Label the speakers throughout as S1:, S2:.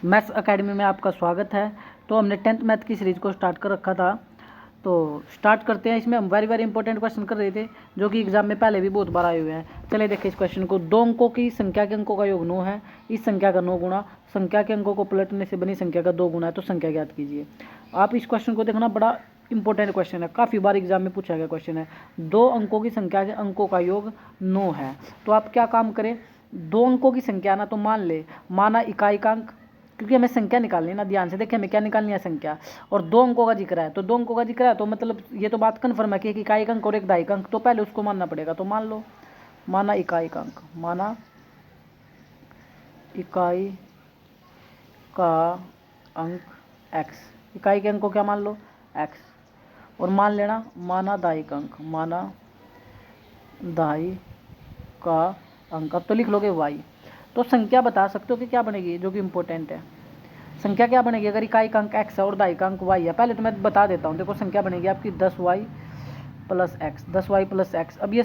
S1: Maths academy में आपका स्वागत है। तो हमने 10th मैथ की सीरीज़ को स्टार्ट कर रखा था, तो स्टार्ट करते हैं। इसमें हम वेरी इंपॉर्टेंट क्वेश्चन कर रहे थे जो कि एग्जाम में पहले भी बहुत बार आए हुए हैं। चलिए देखिए इस क्वेश्चन को। दो अंकों की संख्या के अंकों का योग 9 है, इस संख्या का 9 गुना संख्या के अंकों को पलटने से बनी संख्या का 2 गुना है, तो संख्या ज्ञात कीजिए। आप इस क्वेश्चन को देखना, बड़ा इंपॉर्टेंट क्वेश्चन है, काफ़ी बार एग्जाम में पूछा गया क्वेश्चन है। दो अंकों की संख्या के अंकों का योग 9 है, तो आप क्या काम करें, दो अंकों की संख्या ना तो माना इकाई का अंक, क्योंकि हमें संख्या निकालनी है ना। ध्यान से देखिए हमें क्या निकालनी है, संख्या, और दो अंकों का जिक्र है। तो दो अंकों का जिक्र है तो मतलब ये तो बात कन्फर्म है कि एक इकाई का अंक और एक दहाई का अंक, तो पहले उसको मानना पड़ेगा। तो मान लो, माना इकाई का अंक, माना इकाई का अंक x, इकाई के अंक को क्या मान लो x, और मान लेना माना दहाई का अंक, माना दहाई का अंक। अब तो लिख लोगे y। तो संख्या बता सकते हो कि क्या बनेगी, जो कि इंपॉर्टेंट है। संख्या क्या बनेगी, अगर इकाई का अंक x है और दहाई का अंक y है। पहले तो मैं बता देता हूँ। देखो संख्या बनेगी आपकी 10y plus x, 10y plus x. अब ये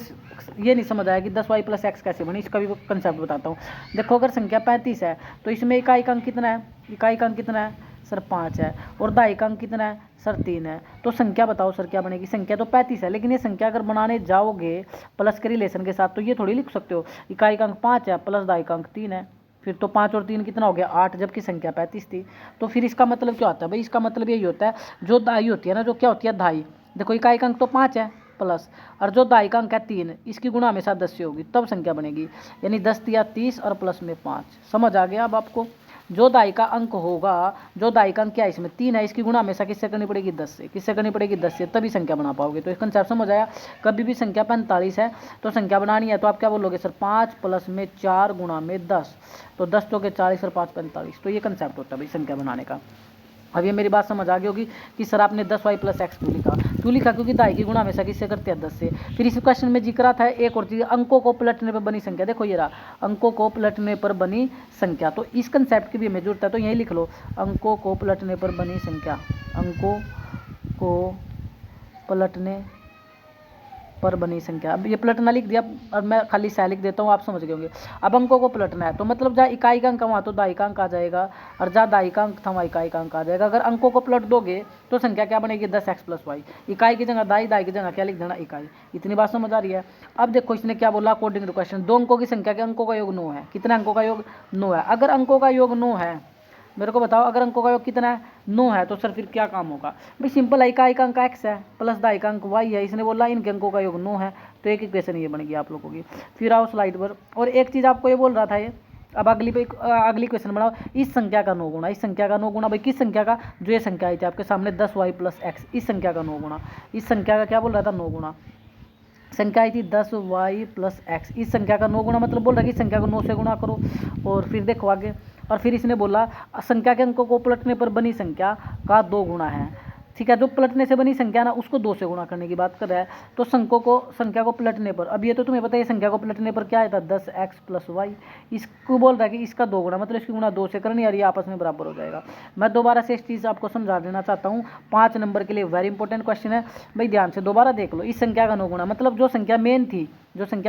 S1: नहीं समझ आया कि 10y प्लस एक्स कैसे बनी, इसका भी कंसेप्ट बताता हूँ। देखो अगर संख्या 35 है तो इसमें इकाई का अंक कितना है, इकाई का अंक कितना है सर 5 है, और दहाई का अंक कितना है सर 3 है। तो संख्या बताओ सर क्या बनेगी। संख्या तो 35 है, लेकिन ये संख्या अगर बनाने जाओगे प्लस के रिलेशन के साथ तो ये थोड़ी लिख सकते हो इकाई का अंक 5 है प्लस दहाई का अंक 3 है, फिर तो 5 और 3 कितना हो गया 8, जबकि संख्या 35 थी। तो फिर इसका मतलब क्या होता है भाई, इसका मतलब यही होता है जो दहाई होती है ना, जो क्या होती है दहाई, देखो इकाई का अंक तो 5 है प्लस, और जो दहाई का अंक है 3, इसकी गुणा हमेशा 10 से होगी तब संख्या बनेगी। यानी 10 या 30 और प्लस में 5। समझ आ गया अब आपको। जो दहाई का अंक होगा, जो दहाई का अंक क्या है इसमें 3 है, इसकी गुणा हमेशा किससे करनी पड़ेगी 10 से, किससे करनी पड़ेगी 10 से, तभी संख्या बना पाओगे। तो इसका कंसेप्ट समझ आया। कभी भी संख्या 45 है तो संख्या बनानी है तो आप क्या बोलोगे सर 5 प्लस में 4 गुणा में 10, तो 10 तो के 40 और 5 45। तो ये कंसेप्ट होता है भाई संख्या बनाने का। अब ये मेरी बात समझ आ गई होगी कि सर आपने 10y प्लस एक्स क्यों लिखा, क्योंकि दहाई की गुणा हमेशा किससे करते हैं 10 से। फिर इस क्वेश्चन में जिक्र था एक और चीज़, अंकों को पलटने पर बनी संख्या। देखो ये रहा, अंकों को पलटने पर बनी संख्या। तो इस कंसेप्ट की भी हमें जरूरत है, तो यही लिख लो, अंकों को पलटने पर बनी संख्या, अंकों को पलटने पर बनी संख्या। अब ये पलटना लिख दिया और मैं खाली सा लिख देता हूँ, आप समझ गए होंगे। अब अंकों को पलटना है तो मतलब जहाँ इकाई का अंक वहाँ तो दहाई का अंक आ जाएगा, और जहाँ दहाई का अंक था वहाँ इकाई का अंक आ जाएगा। अगर अंकों को पलट दोगे तो संख्या क्या बनेगी 10x प्लस वाई, इकाई की जगह दहाई, दहाई की जगह क्या लिख देना इकाई। इतनी बात समझ आ रही है। अब देखो इसने क्या बोला, अकॉर्डिंग टू क्वेश्चन दो अंकों की संख्या के अंकों का योग 9 है। कितने अंकों का योग 9 है। अगर अंकों का योग 9 है, मेरे को बताओ, अगर अंकों का योग कितना है 9 है, तो सर फिर क्या काम होगा भाई, सिंपल है, इकाई का अंक x है प्लस दहाई का अंक y है, इसने बोला इनके अंकों का योग 9 है, तो एक इक्वेशन ये बन गई आप लोगों की। फिर आओ स्लाइड पर, और एक चीज़ आपको ये बोल रहा था ये, अब अगली क्वेश्चन बनाओ, इस संख्या का 9 गुना, इस संख्या का 9 गुना भाई किस संख्या का, जो ये संख्या आई थी आपके सामने 10y प्लस एक्स, इस संख्या का 9 गुना, इस संख्या का क्या बोल रहा था 9 गुना, संख्या आई थी 10y प्लस एक्स, इस संख्या का 9 गुना, मतलब बोल रहा है कि इस संख्या को 9 से गुणा करो। और फिर देखो आगे, और फिर इसने बोला संख्या के अंकों को पलटने पर बनी संख्या का 2 गुना है। ठीक है, जो पलटने से बनी संख्या ना उसको 2 से गुणा करने की बात कर रहा है। तो संख्या को पलटने पर, अब ये तो तुम्हें पता है संख्या को पलटने पर क्या आता है 10x प्लस वाई, इसको बोल रहा है कि इसका 2 गुना, मतलब इसकी गुणा 2 से करनी, और ये आपस में बराबर हो जाएगा। मैं दोबारा से इस चीज़ आपको समझा देना चाहता हूँ, 5 नंबर के लिए वेरी इंपॉर्टेंट क्वेश्चन है भाई, ध्यान से दोबारा देख लो। इस संख्या का 9 गुना, मतलब जो संख्या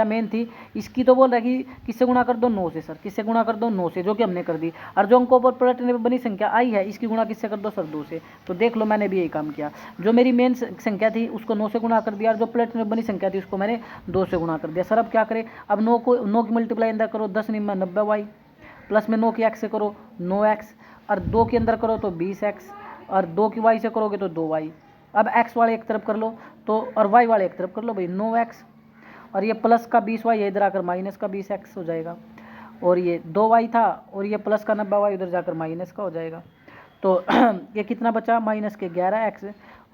S1: मेन थी इसकी तो बोल रहा है कि किससे गुणा कर दो 9 से, सर किससे गुणा कर दो 9 से, जो कि हमने कर दी। और जो अंकों पर पलटने पर बनी संख्या आई है, इसकी गुणा किससे कर दो सर 2 से। तो देख लो मैंने भी यही काम किया, जो मेरी मेन संख्या थी उसको 9 से गुणा कर दिया, और जो पलटने पर बनी संख्या थी उसको मैंने 2 से गुणा कर दिया। सर अब क्या करें, अब 9 की मल्टीप्लाई अंदर करो 10 9 90y, प्लस में 9 की x से करो 9x, और 2 के अंदर करो तो 20x, और 2 की y से करोगे तो 2y। अब x वाले एक तरफ कर लो तो, और y वाले एक तरफ कर लो भाई 9x, और ये प्लस का 20y इधर आकर माइनस का 20x हो जाएगा, और ये 2y था, और ये प्लस का 90y उधर जाकर माइनस का हो जाएगा। तो ये कितना बचा, माइनस के 11x,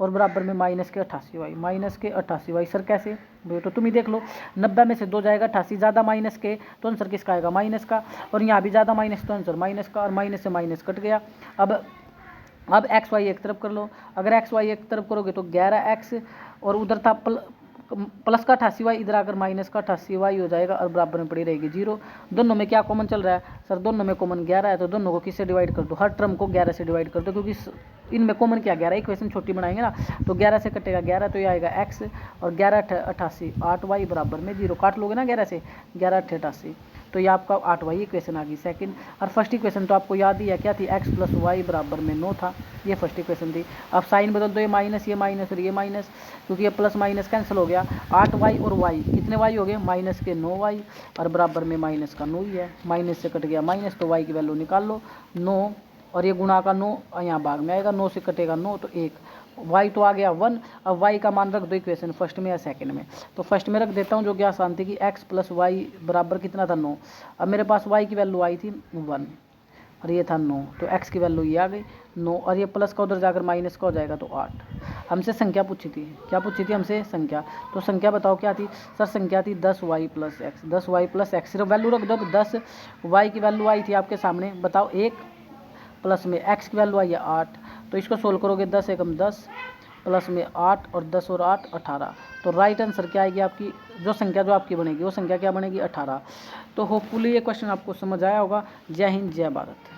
S1: और बराबर में माइनस के 88y, माइनस के 88y। सर कैसे भाई, तो तुम ही देख लो, 90 में से 2 जाएगा 88, ज़्यादा माइनस के तो आंसर किसका आएगा माइनस का, और यहाँ भी ज़्यादा माइनस तो आंसर माइनस का, और माइनस से माइनस कट गया। अब एक्स वाई एक तरफ कर लो, अगर एक्स वाई एक तरफ करोगे तो 11x, और उधर था प्लस का 88y, इधर आकर माइनस का 88y हो जाएगा, और बराबर में पड़ी रहेगी 0। दोनों में क्या कॉमन चल रहा है सर, दोनों में कॉमन 11 है, तो दोनों को किससे डिवाइड कर दो, हर टर्म को 11 से डिवाइड कर दो, क्योंकि इनमें कॉमन क्या 11, इक्वेशन छोटी बनाएंगे ना, तो 11 से कटेगा 11, तो ये आएगा x, और 11 88 8y बराबर में 0, काट लोगे ना 11 से 11 88। तो ये आपका 8y इक्वेशन आ गई सेकंड। और फर्स्ट इक्वेशन तो आपको याद ही है, क्या थी, x + y बराबर में 9 था, ये फर्स्ट इक्वेशन थी। अब साइन बदल दो, ये माइनस और ये माइनस, क्योंकि ये प्लस माइनस कैंसिल हो गया। 8y और y कितने y हो गए, माइनस के 9y, और बराबर में माइनस का 9 ही है, माइनस से कट गया माइनस, तो y की वैल्यू निकाल लो 9, और ये गुणा का 9 यहाँ भाग में आएगा, 9 से कटेगा 9 तो 1, y तो आ गया 1। अब y का मान रख दो इक्वेशन फर्स्ट में या सेकंड में, तो फर्स्ट में रख देता हूँ, जो कि आसान थी कि x + y बराबर कितना था 9। अब मेरे पास y की वैल्यू आई थी 1 और ये था 9, तो x की वैल्यू ये आ गई 9, और ये प्लस का उधर जाकर माइनस का हो जाएगा तो 8। हमसे संख्या पूछी थी, क्या पूछी थी हमसे, संख्या। तो संख्या बताओ क्या थी सर, संख्या थी 10y + x, 10y + x, सिर्फ वैल्यू रख दो। 10y की वैल्यू आई थी आपके सामने, बताओ 1, प्लस में x की वैल्यू आई है 8, तो इसको सोल्व करोगे 10 एकम 10, प्लस में 8 और 10 और 8 18, तो राइट आंसर क्या आएगी आपकी, जो संख्या जो आपकी बनेगी वो संख्या क्या बनेगी, 18। तो होपफुली ये क्वेश्चन आपको समझ आया होगा। जय हिंद, जय भारत।